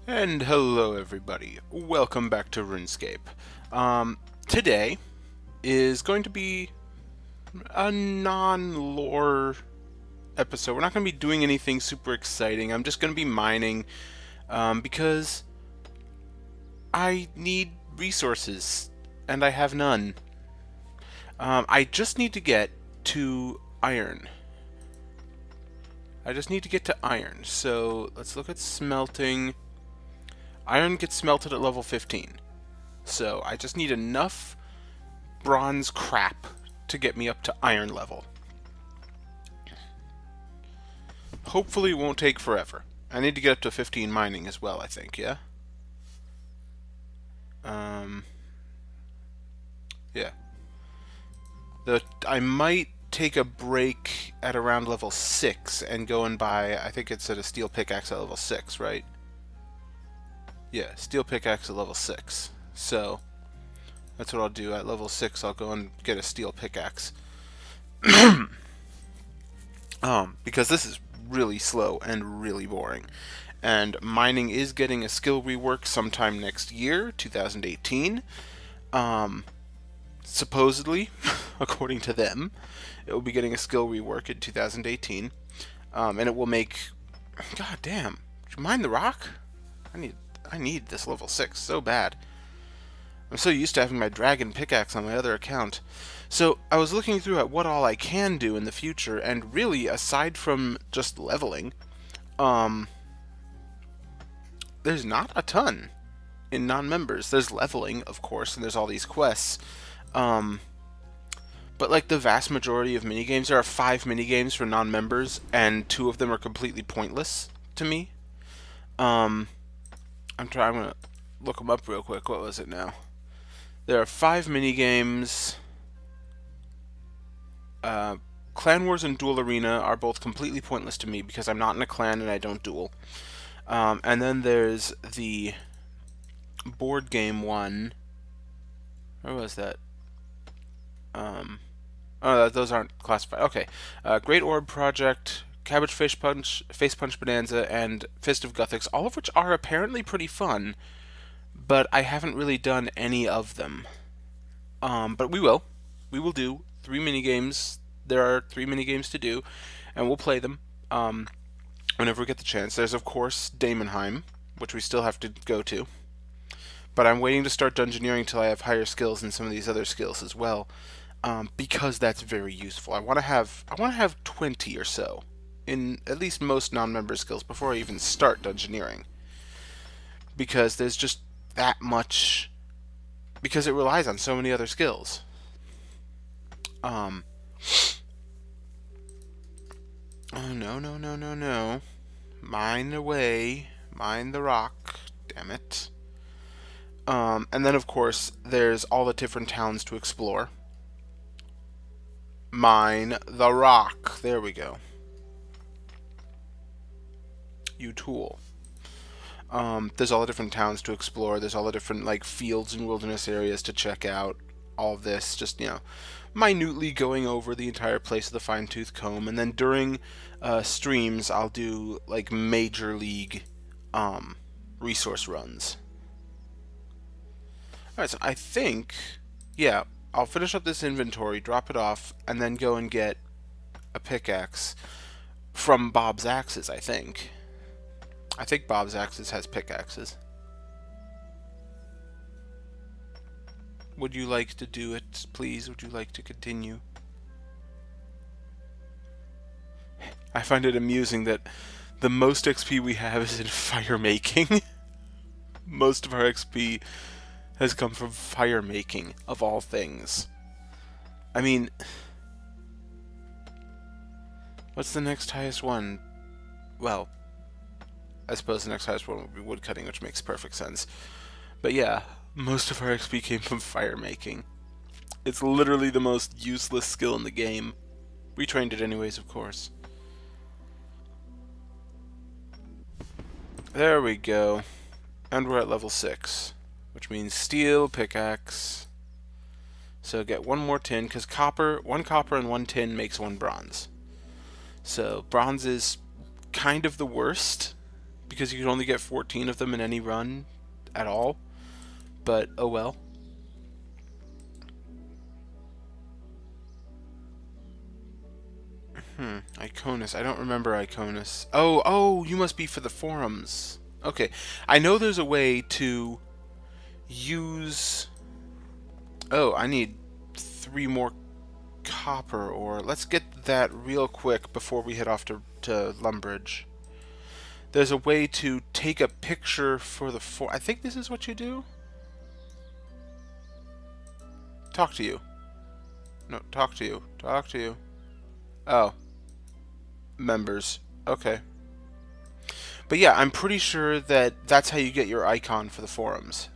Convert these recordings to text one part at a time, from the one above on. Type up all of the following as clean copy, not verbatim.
And hello everybody, welcome back to Runescape. Today is going to be a non-lore episode. We're not going to be doing anything super exciting. I'm just going to be mining because I need resources and I have none. I just need to get to iron. I just need to get to iron. So let's look at smelting. Iron gets smelted at level 15. So I just need enough bronze crap to get me up to iron level. Hopefully it won't take forever. I need to get up to 15 mining as well, I think, yeah? Um, yeah. I might take a break at around level 6 and go and buy, I think it's at a steel pickaxe at level 6, right? Yeah, steel pickaxe at level 6. So, that's what I'll do. At level 6, I'll go and get a steel pickaxe. Because this is really slow and really boring. And mining is getting a skill rework sometime next year, 2018. Supposedly, according to them, it will be getting a skill rework in 2018. And it will make... God damn. Did you mine the rock? I need this level 6 so bad. I'm so used to having my dragon pickaxe on my other account. So I was looking through at what all I can do in the future, and really, aside from just leveling, there's not a ton in non-members. There's leveling, of course, and there's all these quests. But like the vast majority of minigames, there are 5 minigames for non-members, and 2 of them are completely pointless to me. I'm gonna look them up real quick. What was it now? There are 5 minigames. Clan Wars and Duel Arena are both completely pointless to me because I'm not in a clan and I don't duel. And then there's the board game one. Where was that? Those aren't classified. Okay. Great Orb Project, Cabbage Face Punch Bonanza, and Fist of Guthix, all of which are apparently pretty fun, but I haven't really done any of them. But we will. We will do 3 minigames. There are 3 minigames to do, and we'll play them whenever we get the chance. There's, of course, Daemonheim, which we still have to go to. But I'm waiting to start dungeoneering until I have higher skills in some of these other skills as well, because that's very useful. I want to have 20 or so in at least most non-member skills before I even start dungeoneering, because there's just that much. Because it relies on so many other skills. Oh no no no no no! Mine away, mine the rock. Damn it. And then, of course, there's all the different towns to explore. Mine the rock. There we go. You tool. There's all the different towns to explore. There's all the different, like, fields and wilderness areas to check out. All of this, just, minutely going over the entire place with a fine-tooth comb. And then during streams, I'll do, like, major league resource runs. Alright, so I think, yeah, I'll finish up this inventory, drop it off, and then go and get a pickaxe from Bob's Axes, I think. I think Bob's Axes has pickaxes. Would you like to do it, please? Would you like to continue? I find it amusing that the most XP we have is in fire making. Most of our XP has come from fire making, of all things. I mean, what's the next highest one? Well, I suppose the next highest one would be woodcutting, which makes perfect sense. But yeah, most of our XP came from fire making. It's literally the most useless skill in the game. We trained it anyways, of course. There we go. And we're at level 6. Which means steel pickaxe. So get 1 more tin, because 1 copper and 1 tin makes 1 bronze. So bronze is kind of the worst, because you can only get 14 of them in any run at all. But oh well. Iconus. I don't remember Iconus. Oh, you must be for the forums. Okay. I know there's a way to use... Oh, I need 3 more copper ore. Let's get that real quick before we head off to Lumbridge. There's a way to take a picture for the I think this is what you do? Talk to you. No, talk to you. Talk to you. Oh. Members. Okay. But yeah, I'm pretty sure that that's how you get your icon for the forums.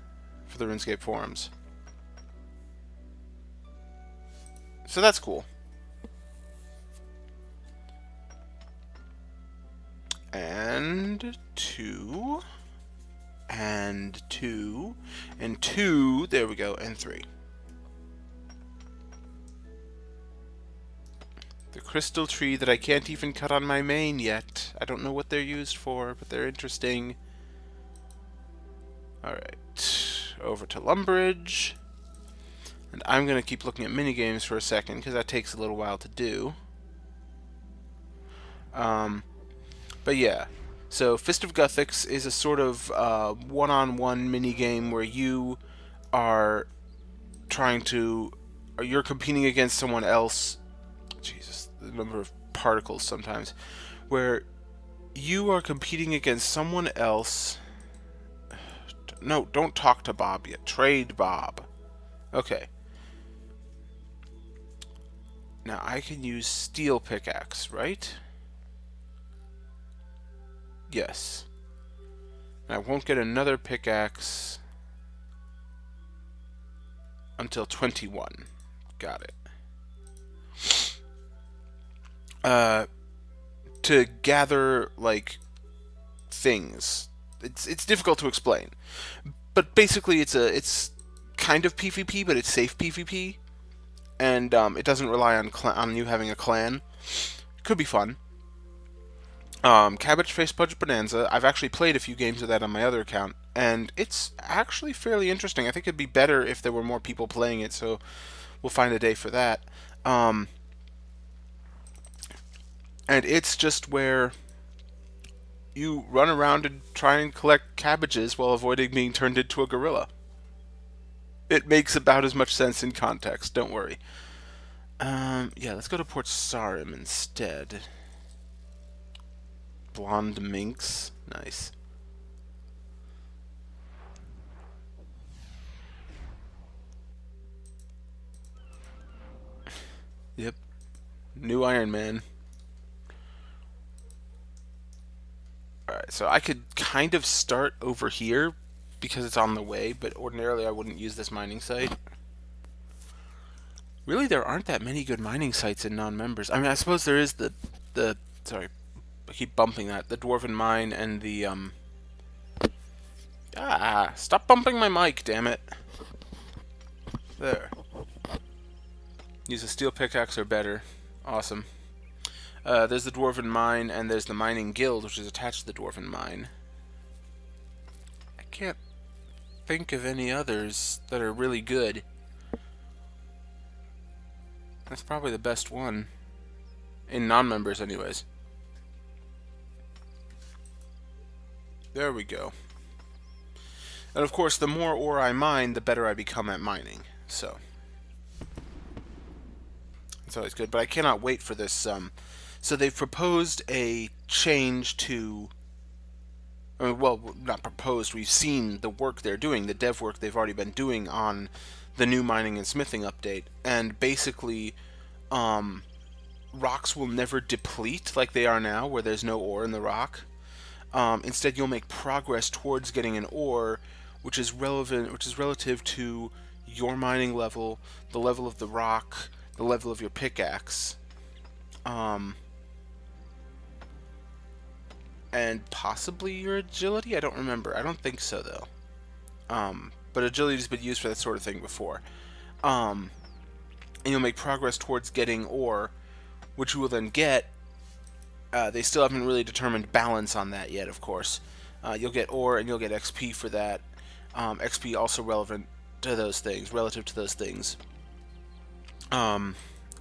For the RuneScape forums. So that's cool. And 2. And 2. And 2. There we go. And 3. The crystal tree that I can't even cut on my main yet. I don't know what they're used for, but they're interesting. Alright. Over to Lumbridge. And I'm going to keep looking at minigames for a second, because that takes a little while to do. But yeah. So, Fist of Guthix is a sort of one-on-one minigame where you are trying to... or you're competing against someone else. Jesus, the number of particles sometimes. Where you are competing against someone else... No, don't talk to Bob yet. Trade Bob. Okay. Now, I can use steel pickaxe, right? Yes. And I won't get another pickaxe until 21. Got it. To gather, like, things. It's difficult to explain. But basically, it's kind of PvP, but it's safe PvP. And it doesn't rely on you having a clan. Could be fun. Cabbage Face Punch Bonanza. I've actually played a few games of that on my other account, and it's actually fairly interesting. I think it'd be better if there were more people playing it, so we'll find a day for that. And it's just where you run around and try and collect cabbages while avoiding being turned into a gorilla. It makes about as much sense in context, don't worry. Yeah, let's go to Port Sarim instead. Blonde minks. Nice. Yep. New Iron Man. Alright, so I could kind of start over here because it's on the way, but ordinarily I wouldn't use this mining site. Really, there aren't that many good mining sites in non-members. I mean, I suppose there is the sorry, I keep bumping that. The Dwarven Mine and the, stop bumping my mic, damn it. There. Use a steel pickaxe or better. Awesome. There's the Dwarven Mine, and there's the Mining Guild, which is attached to the Dwarven Mine. I can't think of any others that are really good. That's probably the best one. In non-members, anyways. There we go. And of course, the more ore I mine, the better I become at mining. So it's always good. But I cannot wait for this. So they've proposed a change to... well, not proposed. We've seen the work they're doing, the dev work they've already been doing on the new mining and smithing update. And basically, rocks will never deplete like they are now, where there's no ore in the rock. Instead, you'll make progress towards getting an ore, which is relative to your mining level, the level of the rock, the level of your pickaxe, and possibly your agility. I don't remember. I don't think so though. But agility has been used for that sort of thing before. And you'll make progress towards getting ore, which you will then get. They still haven't really determined balance on that yet, of course. You'll get ore and you'll get XP for that. XP also relevant to those things, relative to those things. And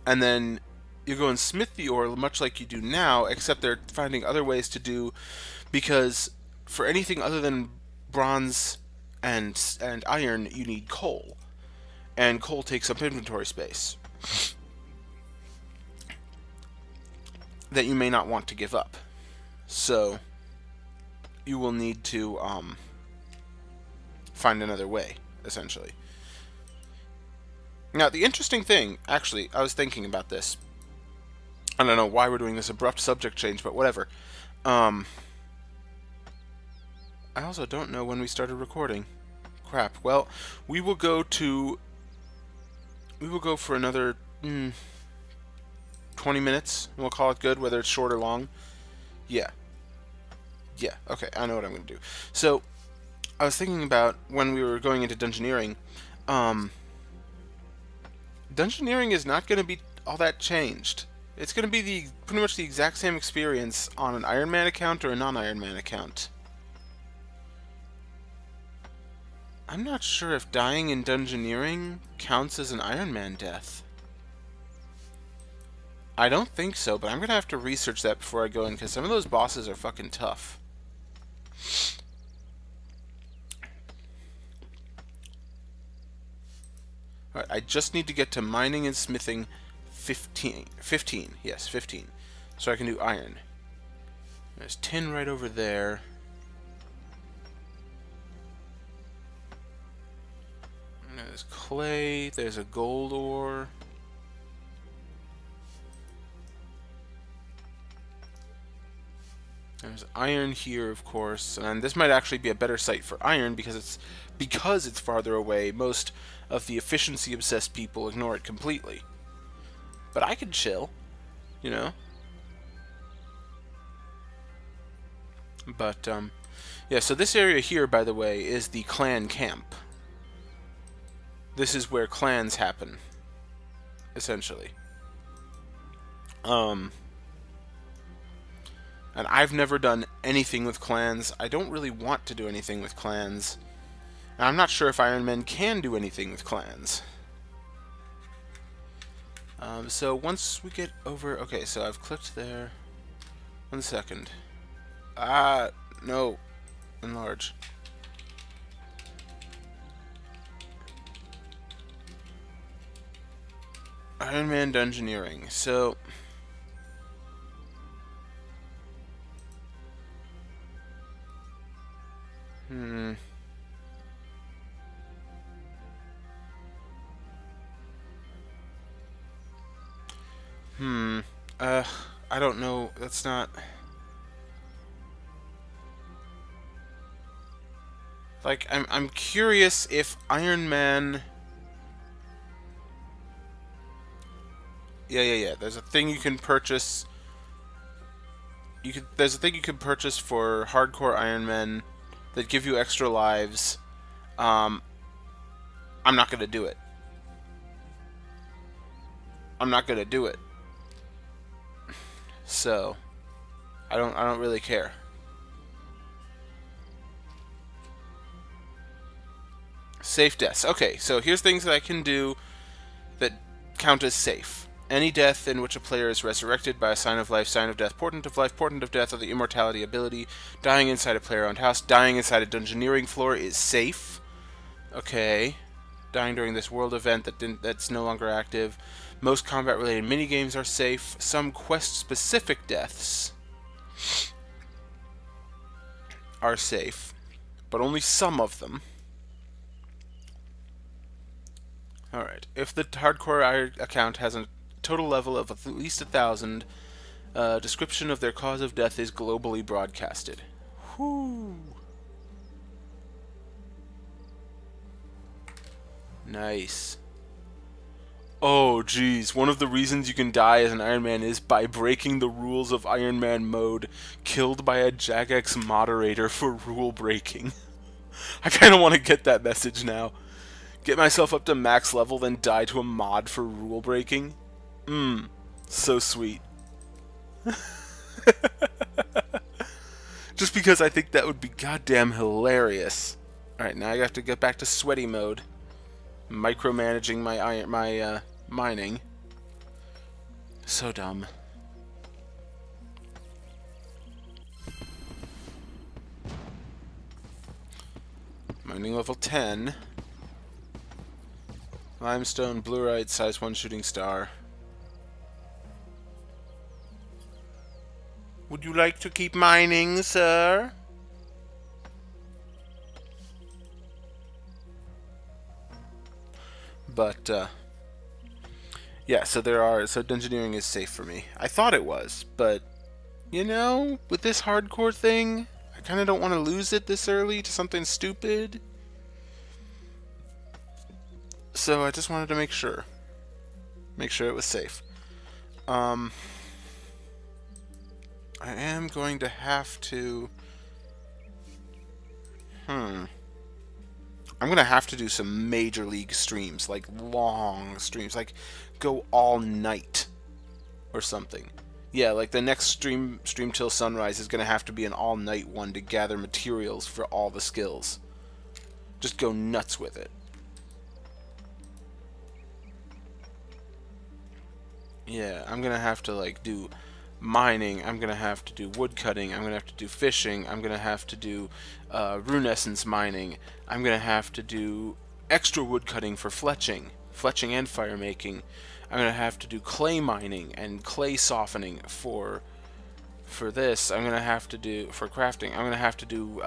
then you go and smith the ore much like you do now, except they're finding other ways to do, because for anything other than bronze and iron, you need coal, and coal takes up inventory space that you may not want to give up. So you will need to find another way, essentially. Now, the interesting thing, actually, I was thinking about this. I don't know why we're doing this abrupt subject change, but whatever. I also don't know when we started recording. Crap. Well, we will go for another 20 minutes, and we'll call it good, whether it's short or long. Yeah. Yeah, okay, I know what I'm going to do. So, I was thinking about when we were going into dungeoneering. Dungeoneering is not going to be all that changed. It's going to be pretty much the exact same experience on an Iron Man account or a non-Iron Man account. I'm not sure if dying in dungeoneering counts as an Iron Man death. I don't think so, but I'm going to have to research that before I go in, because some of those bosses are fucking tough. Alright, I just need to get to mining and smithing 15. 15, yes, 15. So I can do iron. There's tin right over there. And there's clay, there's a gold ore. There's iron here, of course, and this might actually be a better site for iron because it's farther away. Most of the efficiency-obsessed people ignore it completely. But I could chill, you know. But yeah. So this area here, by the way, is the clan camp. This is where clans happen, essentially. And I've never done anything with clans. I don't really want to do anything with clans. And I'm not sure if Iron Men can do anything with clans. So once we get over... Okay, so I've clicked there. 1 second. No. Enlarge. Iron Man Dungeoneering. So... I don't know. That's not... Like, I'm curious if Iron Man... Yeah. There's a thing you can purchase. There's a thing you can purchase for hardcore Iron Men that give you extra lives. I'm not gonna do it. I'm not gonna do it. So, I don't really care. Safe deaths. Okay, so here's things that I can do that count as safe. Any death in which a player is resurrected by a sign of life, sign of death, portent of life, portent of death, or the immortality ability. Dying inside a player-owned house. Dying inside a dungeoneering floor is safe. Okay. Dying during this world event that's no longer active. Most combat-related minigames are safe. Some quest-specific deaths are safe, but only some of them. Alright. If the hardcore account has a total level of at least 1,000, description of their cause of death is globally broadcasted. Whoo! Nice. Oh, geez. One of the reasons you can die as an Iron Man is by breaking the rules of Iron Man mode, killed by a Jagex moderator for rule breaking. I kind of want to get that message now. Get myself up to max level, then die to a mod for rule breaking. So sweet. Just because I think that would be goddamn hilarious. Alright, now I have to get back to sweaty mode. Micromanaging my mining. So dumb. Mining level 10. Limestone, bluerite, size 1 shooting star. Would you like to keep mining, sir? But, yeah, so dungeoneering is safe for me. I thought it was, but, you know, with this hardcore thing, I kind of don't want to lose it this early to something stupid. So I just wanted to make sure it was safe. I am going to have to... I'm going to have to do some Major League streams, like long streams, like go all night or something. Yeah, like the next stream till sunrise is going to have to be an all-night one to gather materials for all the skills. Just go nuts with it. Yeah, I'm going to have to like do mining, I'm going to have to do wood cutting, I'm going to have to do fishing, I'm going to have to do runescence mining, I'm going to have to do extra wood cutting for fletching and fire making, I'm going to have to do clay mining and clay softening for this, I'm going to have to do, for crafting, I'm going to have to do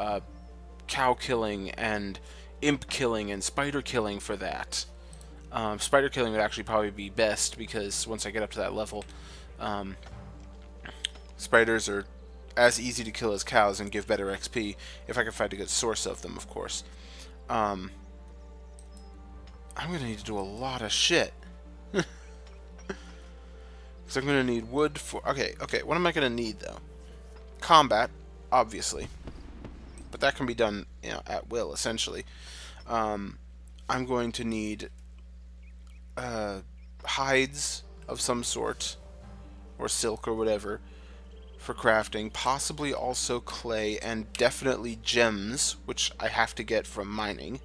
cow killing and imp killing and spider killing for that. Spider killing would actually probably be best because once I get up to that level, spiders are as easy to kill as cows and give better XP, if I can find a good source of them, of course. I'm going to need to do a lot of shit. Because I'm going to need wood for... Okay, what am I going to need, though? Combat, obviously. But that can be done, you know, at will, essentially. I'm going to need hides of some sort, or silk or whatever, for crafting, possibly also clay, and definitely gems, which I have to get from mining,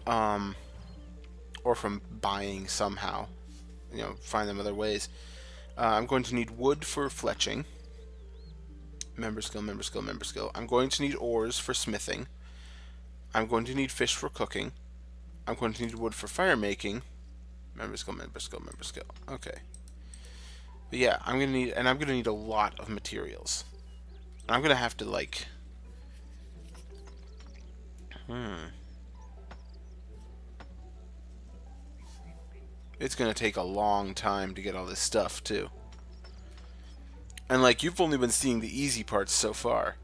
or from buying somehow, you know, find them other ways. I'm going to need wood for fletching, member skill. I'm going to need ores for smithing. I'm going to need fish for cooking. I'm going to need wood for fire making. Member skill. Okay. But yeah, I'm gonna need a lot of materials. I'm gonna have to like It's gonna take a long time to get all this stuff too. And like, you've only been seeing the easy parts so far.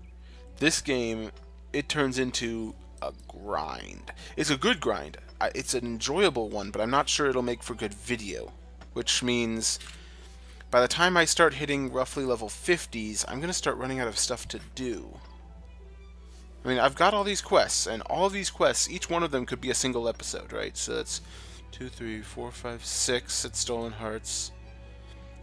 This game, it turns into a grind. It's a good grind. It's an enjoyable one, but I'm not sure it'll make for good video. Which means by the time I start hitting roughly level 50s, I'm going to start running out of stuff to do. I mean, I've got all these quests, and all of these quests, each one of them could be a single episode, right? So that's 2, 3, 4, 5, 6 at Stolen Hearts,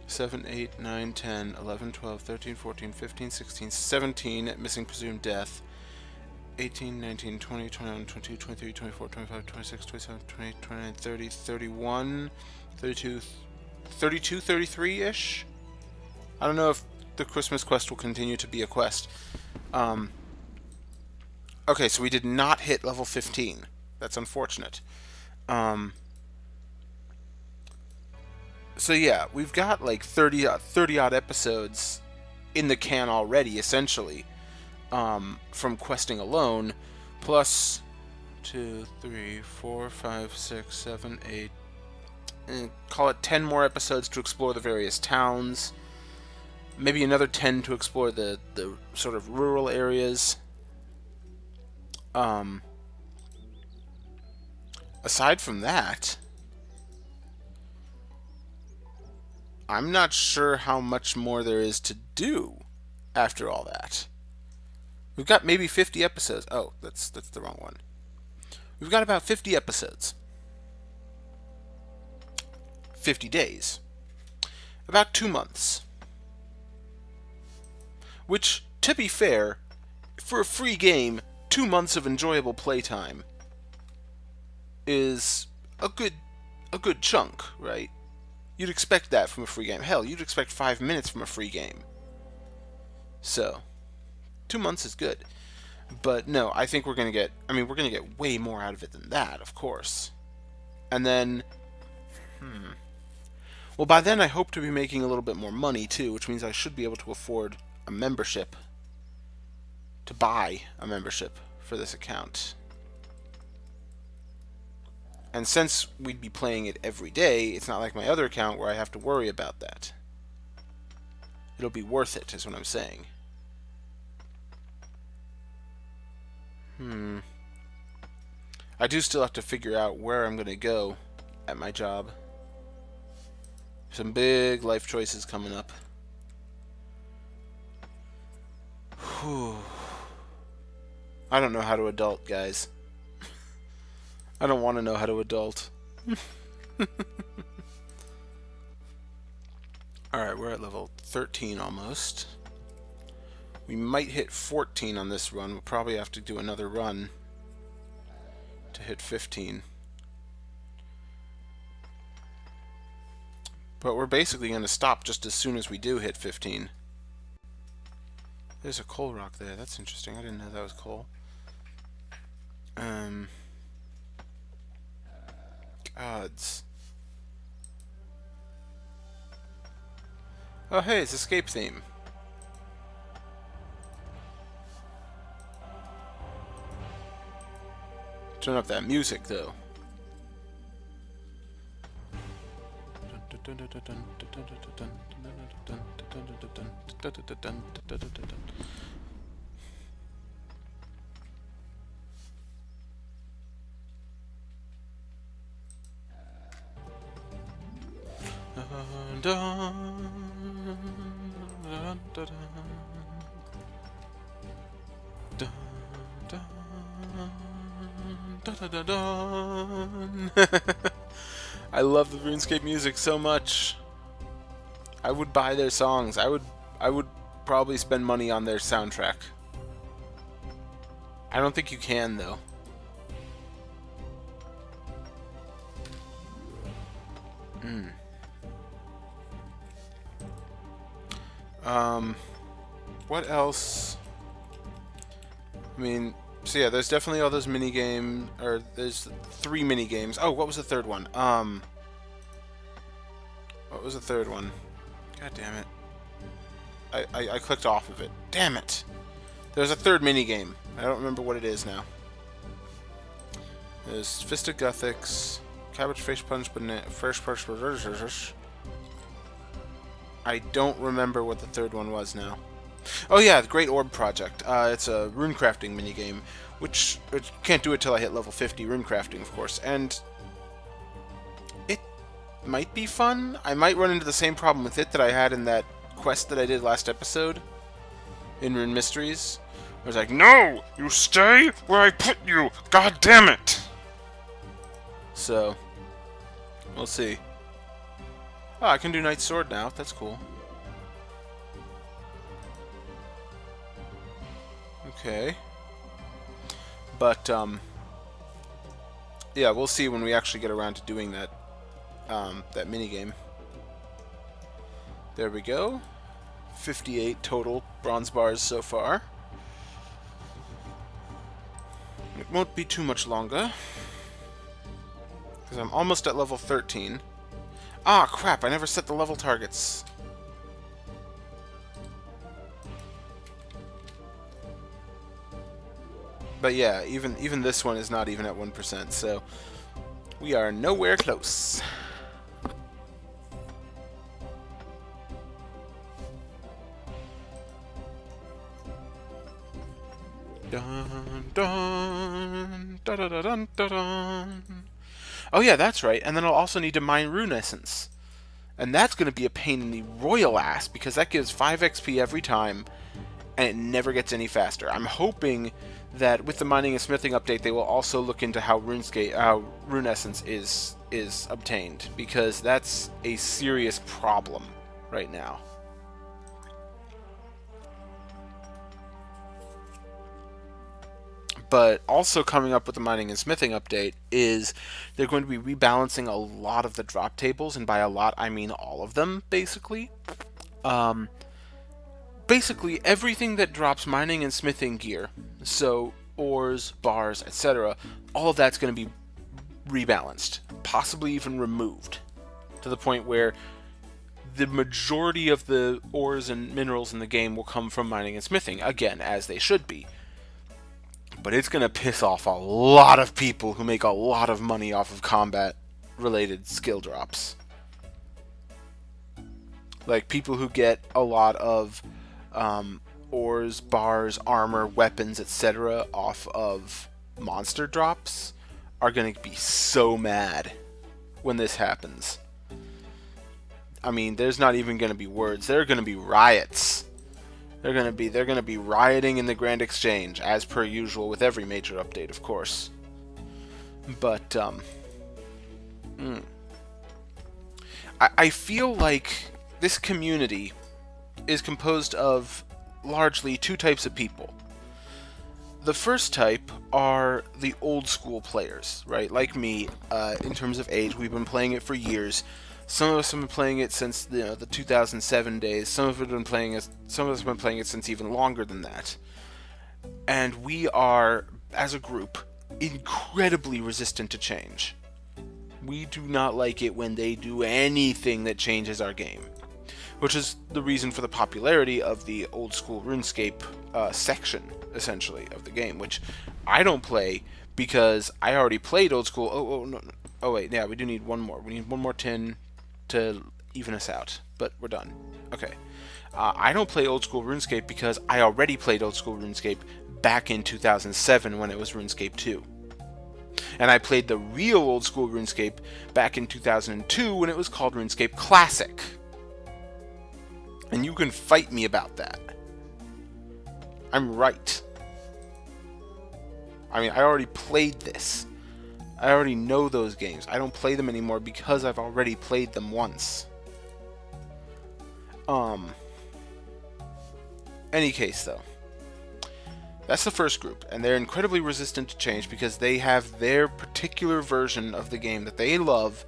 7, 8, 9, 10, 11, 12, 13, 14, 15, 16, 17 at Missing Presumed Death, 18, 19, 20, 21, 22, 23, 24, 25, 26, 27, 28, 29, 30, 31, 32, 32, 33-ish? I don't know if the Christmas quest will continue to be a quest. Okay, so we did not hit level 15. That's unfortunate. So yeah, we've got like 30 odd episodes in the can already, essentially, from questing alone, plus 2, 3, 4, 5, 6, 7, 8, call it 10 more episodes to explore the various towns, maybe another 10 to explore the sort of rural areas. Aside from that, I'm not sure how much more there is to do after all that. We've got maybe 50 episodes. Oh, that's the wrong one. We've got about 50 episodes. 50 days. About 2 months. Which, to be fair, for a free game, 2 months of enjoyable playtime is a good chunk, right? You'd expect that from a free game. Hell, you'd expect 5 minutes from a free game. So, 2 months is good. But no, I think we're going to get, we're going to get way more out of it than that, of course. And then, well, by then I hope to be making a little bit more money, too, which means I should be able to afford a membership, to buy a membership for this account. And since we'd be playing it every day, it's not like my other account where I have to worry about that. It'll be worth it, is what I'm saying. I do still have to figure out where I'm going to go at my job. Some big life choices coming up. Whew. I don't know how to adult, guys. I don't want to know how to adult. Alright, we're at level 13 almost. We might hit 14 on this run. We'll probably have to do another run to hit 15. But we're basically going to stop just as soon as we do hit 15. There's a coal rock there. That's interesting. I didn't know that was coal. Gods. Oh, hey, it's escape theme. Turn up that music, though. I love the RuneScape music so much. I would buy their songs. I would probably spend money on their soundtrack. I don't think you can, though. What else? So yeah, there's definitely all those mini games, or there's 3 mini games. Oh, what was the third one? What was the third one? God damn it. I clicked off of it. Damn it. There's a third mini game. I don't remember what it is now. There's Fist of Gothics, Cabbage Face Punch, Fresh Punch. I don't remember what the third one was now. Oh yeah, the Great Orb Project. It's a runecrafting minigame, which can't do it till I hit level 50 runecrafting, of course. And it might be fun. I might run into the same problem with it that I had in that quest that I did last episode in Rune Mysteries. I was like, no! You stay where I put you! God damn it! So, we'll see. Oh, I can do Knight's Sword now. That's cool. Okay. But, yeah, we'll see when we actually get around to doing that, that minigame. There we go. 58 total bronze bars so far. It won't be too much longer, because I'm almost at level 13. Ah, crap, I never set the level targets. But yeah, even this one is not even at 1%, so we are nowhere close. Dun, dun, dun, dun, dun, dun, dun. Oh yeah, that's right. And then I'll also need to mine Rune Essence. And that's going to be a pain in the royal ass, because that gives 5 XP every time, and it never gets any faster. I'm hoping that with the mining and smithing update, they will also look into how Rune Essence is obtained, because that's a serious problem right now. But also coming up with the mining and smithing update is they're going to be rebalancing a lot of the drop tables, and by a lot I mean all of them, basically. Basically, everything that drops mining and smithing gear, so ores, bars, etc., all of that's going to be rebalanced, possibly even removed, to the point where the majority of the ores and minerals in the game will come from mining and smithing, again, as they should be. But it's going to piss off a lot of people who make a lot of money off of combat-related skill drops. Like, people who get a lot of ores, bars, armor, weapons, etc. off of monster drops are going to be so mad when this happens. I mean, there's not even going to be words. There are going to be riots. They're going to be rioting in the Grand Exchange, as per usual with every major update, of course. But I feel like this community is composed of largely two types of people. The first type are the old school players, right? Like me, in terms of age, we've been playing it for years. Some of us have been playing it since the 2007 days. Some of us have been playing it since even longer than that. And we are, as a group, incredibly resistant to change. We do not like it when they do anything that changes our game, which is the reason for the popularity of the old school Runescape section, essentially, of the game, which I don't play because I already played old school. Oh wait, yeah, we do need one more. We need one more tin to even us out, but we're done. Okay. I don't play old school RuneScape because I already played old school RuneScape back in 2007 when it was RuneScape 2. And I played the real old school RuneScape back in 2002 when it was called RuneScape Classic. And you can fight me about that. I'm right. I mean, I already played this. I already know those games. I don't play them anymore because I've already played them once. Any case, though. That's the first group, and they're incredibly resistant to change because they have their particular version of the game that they love,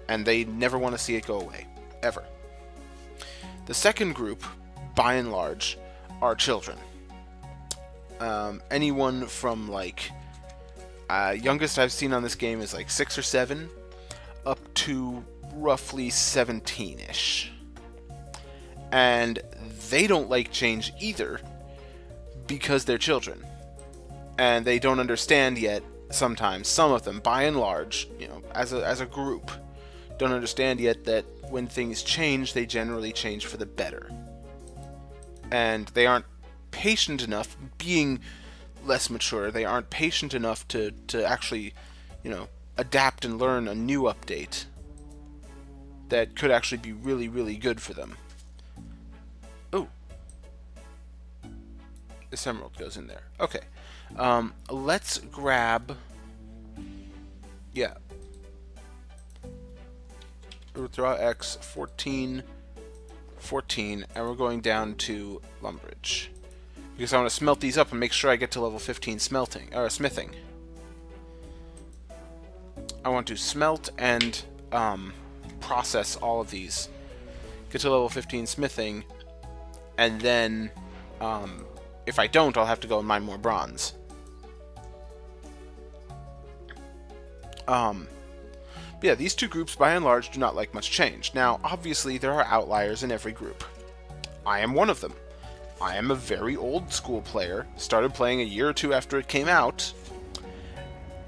and they never want to see it go away. Ever. The second group, by and large, are children. Anyone from, like, youngest I've seen on this game is like 6 or 7, up to roughly 17-ish. And they don't like change either because they're children. And they don't understand yet, sometimes, some of them, by and large, you know, as a group, don't understand yet that when things change, they generally change for the better. And they aren't patient enough, being less mature, they aren't patient enough to actually, you know, adapt and learn a new update that could actually be really, really good for them. Oh. This emerald goes in there. Okay. Let's grab... Yeah. Throw out X, 14, 14, and we're going down to Lumbridge. Because I want to smelt these up and make sure I get to level 15 smithing. I want to smelt and process all of these. Get to level 15 smithing, and then if I don't, I'll have to go and mine more bronze. Yeah, these two groups, by and large, do not like much change. Now, obviously, there are outliers in every group. I am one of them. I am a very old school player, started playing a year or two after it came out,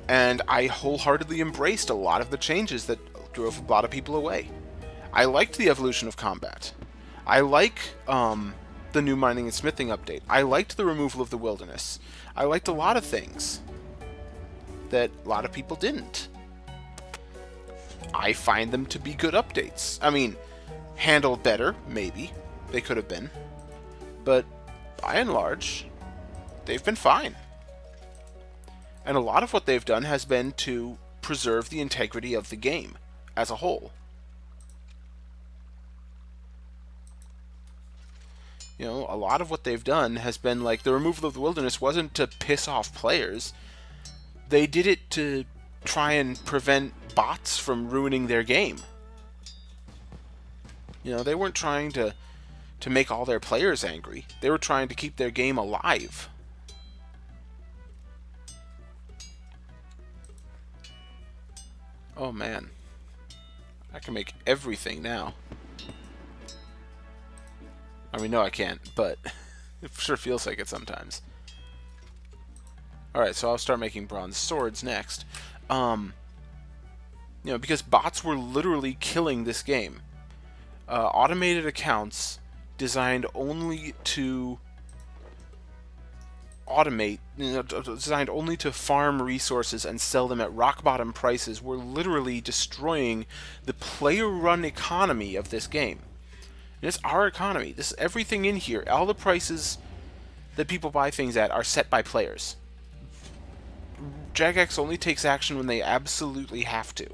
and I wholeheartedly embraced a lot of the changes that drove a lot of people away. I liked the evolution of combat. I like the new mining and smithing update. I liked the removal of the wilderness. I liked a lot of things that a lot of people didn't. I find them to be good updates. I mean, handled better, maybe. They could have been. But, by and large, they've been fine. And a lot of what they've done has been to preserve the integrity of the game as a whole. You know, a lot of what they've done has been like the removal of the wilderness wasn't to piss off players. They did it to try and prevent bots from ruining their game. You know, they weren't trying to make all their players angry. They were trying to keep their game alive. Oh man. I can make everything now. I mean, no I can't, but it sure feels like it sometimes. Alright, so I'll start making bronze swords next. You know, because bots were literally killing this game. Automated accounts designed only to automate, designed only to farm resources and sell them at rock bottom prices were literally destroying the player-run economy of this game. And it's our economy. This everything in here, all the prices that people buy things at are set by players. Jagex only takes action when they absolutely have to.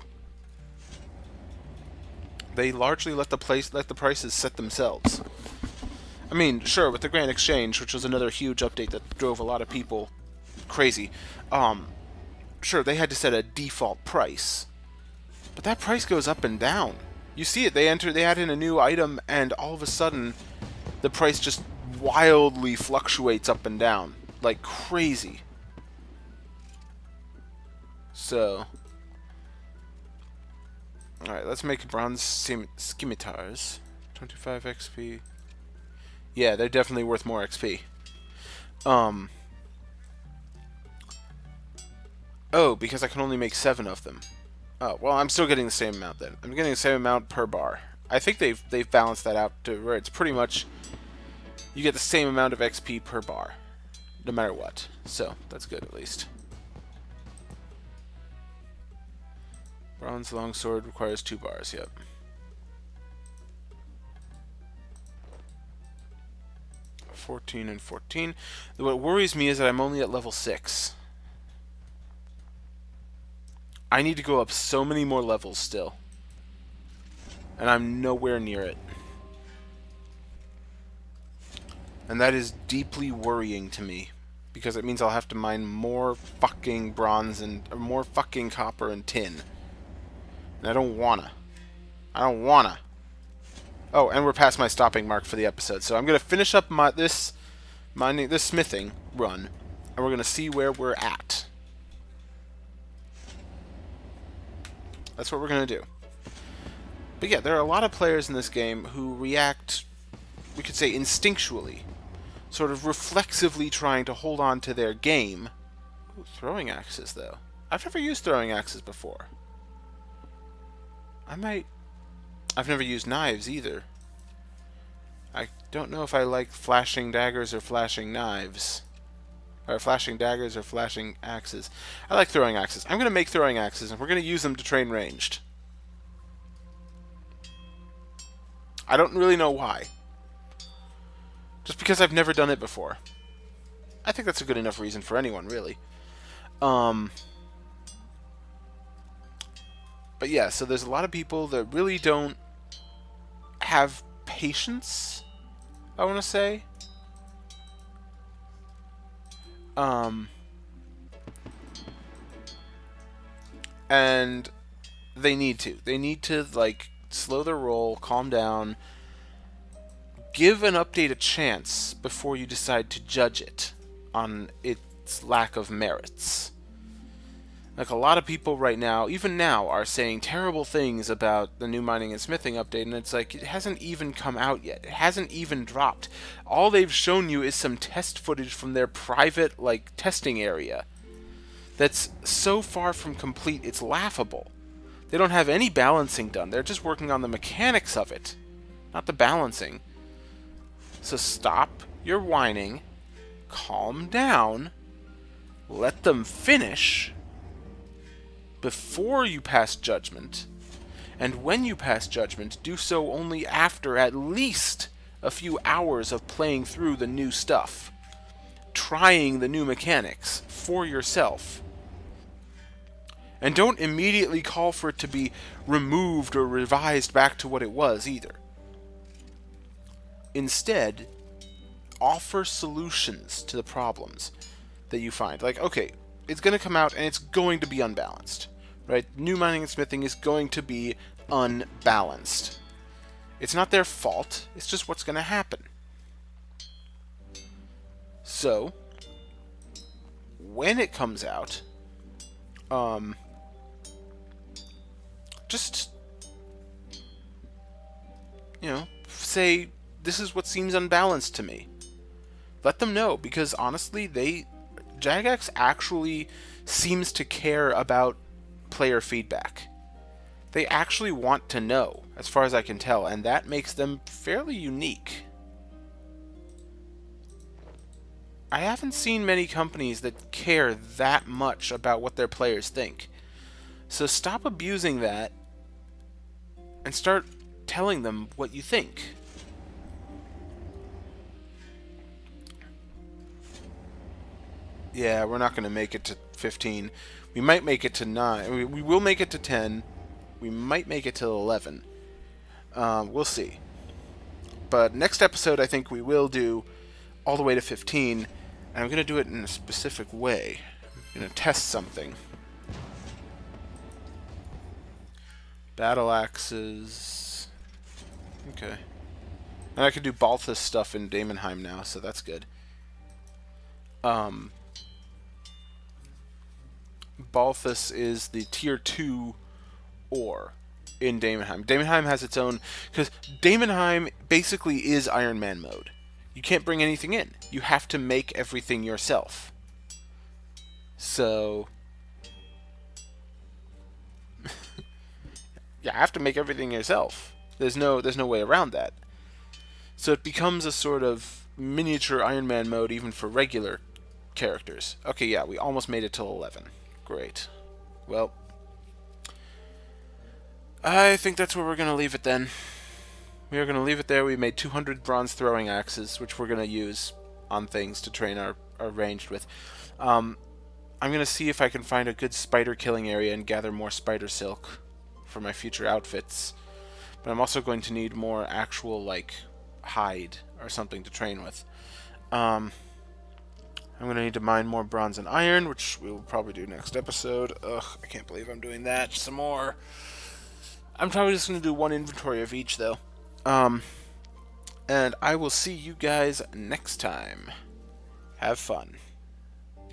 They largely let the prices set themselves. I mean, sure, with the Grand Exchange, which was another huge update that drove a lot of people crazy, sure, they had to set a default price. But that price goes up and down. You see it, they add in a new item, and all of a sudden, the price just wildly fluctuates up and down. Like crazy. So... Alright, let's make bronze scimitars. 25 XP. Yeah, they're definitely worth more XP. Oh, because I can only make 7 of them. Oh, well, I'm still getting the same amount then. I'm getting the same amount per bar. I think they've balanced that out to where it's pretty much you get the same amount of XP per bar, no matter what. So that's good at least. Bronze longsword requires 2 bars. Yep. $14 and $14. What worries me is that I'm only at level 6. I need to go up so many more levels still. And I'm nowhere near it. And that is deeply worrying to me. Because it means I'll have to mine more fucking bronze and or more fucking copper and tin. And I don't wanna. I don't wanna. Oh, and we're past my stopping mark for the episode. So I'm gonna finish up this smithing run, and we're gonna see where we're at. That's what we're gonna do. But yeah, there are a lot of players in this game who react, we could say, instinctually, sort of reflexively trying to hold on to their game. Ooh, throwing axes, though. I've never used throwing axes before. I've never used knives either. I don't know if I like flashing daggers or flashing knives. Or flashing daggers or flashing axes. I like throwing axes. I'm going to make throwing axes, and we're going to use them to train ranged. I don't really know why. Just because I've never done it before. I think that's a good enough reason for anyone, really. But yeah, so there's a lot of people that really don't have patience, I want to say. And they need to. They need to, like, slow their roll, calm down, give an update a chance before you decide to judge it on its lack of merits. Like, a lot of people right now, even now, are saying terrible things about the new mining and smithing update, and it's like, it hasn't even come out yet. It hasn't even dropped. All they've shown you is some test footage from their private, like, testing area. That's so far from complete, it's laughable. They don't have any balancing done. They're just working on the mechanics of it, not the balancing. So stop your whining, calm down, let them finish before you pass judgment, and when you pass judgment, do so only after at least a few hours of playing through the new stuff, trying the new mechanics for yourself. And don't immediately call for it to be removed or revised back to what it was either. Instead, offer solutions to the problems that you find. Like, okay, it's going to come out and it's going to be unbalanced, right? New mining and smithing is going to be unbalanced. It's not their fault, it's just what's going to happen. So, when it comes out, just, you know, say, this is what seems unbalanced to me. Let them know, because honestly, Jagex actually seems to care about player feedback. They actually want to know, as far as I can tell, and that makes them fairly unique. I haven't seen many companies that care that much about what their players think. So stop abusing that and start telling them what you think. Yeah, we're not going to make it to 15. We might make it to 9. We will make it to 10. We might make it to 11. We'll see. But next episode, I think we will do all the way to 15. And I'm going to do it in a specific way. I'm going to test something. Battle axes. Okay. And I can do Balthus stuff in Daemonheim now, so that's good. Balthus is the tier 2 ore in Daemonheim. Daemonheim has its own... Because Daemonheim basically is Iron Man mode. You can't bring anything in. You have to make everything yourself. So... you have to make everything yourself. There's no way around that. So it becomes a sort of miniature Iron Man mode even for regular characters. Okay, yeah, we almost made it till 11. Great. Well, I think that's where we're going to leave it then. We are going to leave it there. We made 200 bronze throwing axes, which we're going to use on things to train our ranged with. I'm going to see if I can find a good spider killing area and gather more spider silk for my future outfits. But I'm also going to need more actual, like, hide or something to train with. I'm going to need to mine more bronze and iron, which we will probably do next episode. Ugh, I can't believe I'm doing that. Some more. I'm probably just going to do one inventory of each, though. And I will see you guys next time. Have fun.